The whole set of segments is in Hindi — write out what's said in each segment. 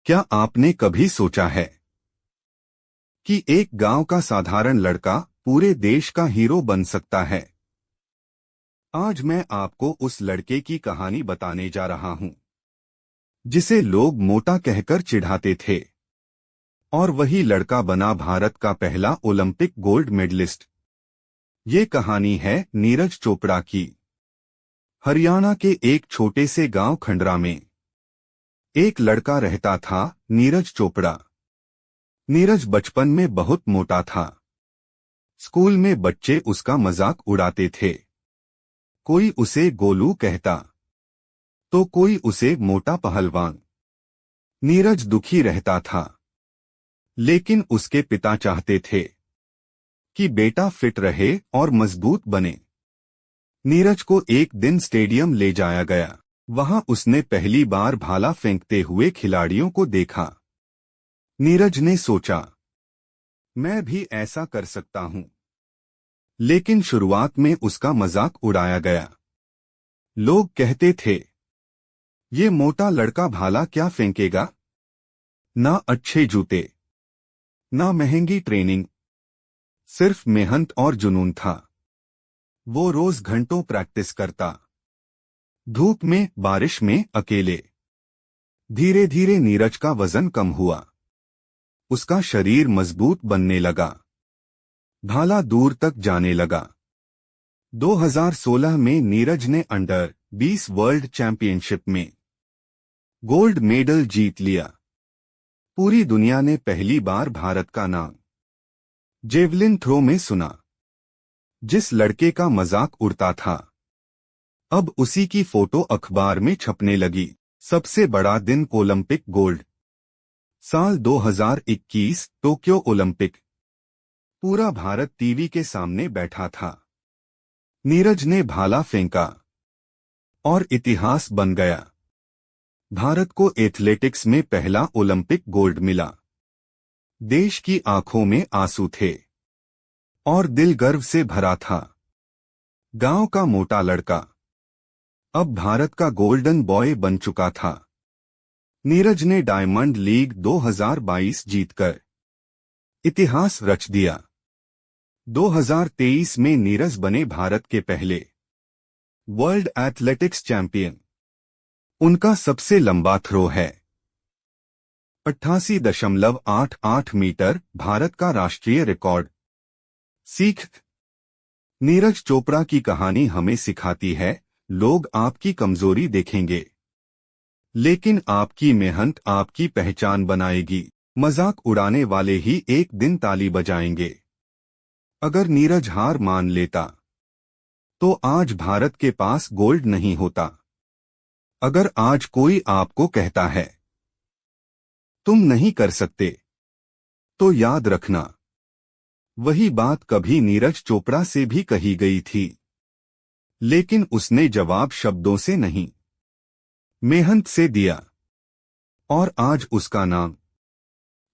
क्या आपने कभी सोचा है कि एक गांव का साधारण लड़का पूरे देश का हीरो बन सकता है? आज मैं आपको उस लड़के की कहानी बताने जा रहा हूं, जिसे लोग मोटा कहकर चिढ़ाते थे, और वही लड़का बना भारत का पहला ओलंपिक गोल्ड मेडलिस्ट। ये कहानी है नीरज चोपड़ा की। हरियाणा के एक छोटे से गांव खंडरा में एक लड़का रहता था, नीरज चोपड़ा। नीरज बचपन में बहुत मोटा था। स्कूल में बच्चे उसका मजाक उड़ाते थे। कोई उसे गोलू कहता, तो कोई उसे मोटा पहलवान। नीरज दुखी रहता था, लेकिन उसके पिता चाहते थे कि बेटा फिट रहे और मजबूत बने। नीरज को एक दिन स्टेडियम ले जाया गया। वहां उसने पहली बार भाला फेंकते हुए खिलाड़ियों को देखा। नीरज ने सोचा, मैं भी ऐसा कर सकता हूं। लेकिन शुरुआत में उसका मजाक उड़ाया गया। लोग कहते थे, ये मोटा लड़का भाला क्या फेंकेगा? ना अच्छे जूते, ना महंगी ट्रेनिंग, सिर्फ मेहनत और जुनून था। वो रोज घंटों प्रैक्टिस करता, धूप में, बारिश में, अकेले। धीरे धीरे नीरज का वजन कम हुआ। उसका शरीर मजबूत बनने लगा। भाला दूर तक जाने लगा। 2016 में नीरज ने अंडर 20 वर्ल्ड चैंपियनशिप में गोल्ड मेडल जीत लिया। पूरी दुनिया ने पहली बार भारत का नाम जेवलिन थ्रो में सुना। जिस लड़के का मजाक उड़ता था, अब उसी की फोटो अखबार में छपने लगी। सबसे बड़ा दिन, ओलंपिक गोल्ड। साल 2021, टोक्यो ओलंपिक। पूरा भारत टीवी के सामने बैठा था। नीरज ने भाला फेंका और इतिहास बन गया। भारत को एथलेटिक्स में पहला ओलंपिक गोल्ड मिला। देश की आंखों में आंसू थे और दिल गर्व से भरा था। गांव का मोटा लड़का अब भारत का गोल्डन बॉय बन चुका था। नीरज ने डायमंड लीग 2022 जीतकर इतिहास रच दिया। 2023 में नीरज बने भारत के पहले वर्ल्ड एथलेटिक्स चैंपियन। उनका सबसे लंबा थ्रो है 88.88 मीटर, भारत का राष्ट्रीय रिकॉर्ड। सीख। नीरज चोपड़ा की कहानी हमें सिखाती है, लोग आपकी कमजोरी देखेंगे, लेकिन आपकी मेहनत आपकी पहचान बनाएगी। मजाक उड़ाने वाले ही एक दिन ताली बजाएंगे। अगर नीरज हार मान लेता, तो आज भारत के पास गोल्ड नहीं होता। अगर आज कोई आपको कहता है, तुम नहीं कर सकते, तो याद रखना, वही बात कभी नीरज चोपड़ा से भी कही गई थी। लेकिन उसने जवाब शब्दों से नहीं, मेहनत से दिया, और आज उसका नाम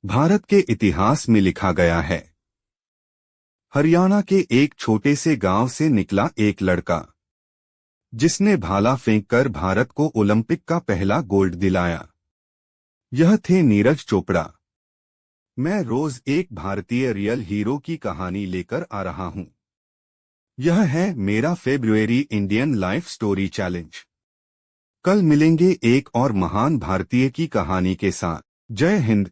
भारत के इतिहास में लिखा गया है। हरियाणा के एक छोटे से गांव से निकला एक लड़का, जिसने भाला फेंककर भारत को ओलंपिक का पहला गोल्ड दिलाया। यह थे नीरज चोपड़ा। मैं रोज एक भारतीय रियल हीरो की कहानी लेकर आ रहा हूं। यह है मेरा फरवरी इंडियन लाइफ स्टोरी चैलेंज। कल मिलेंगे एक और महान भारतीय की कहानी के साथ। जय हिंद।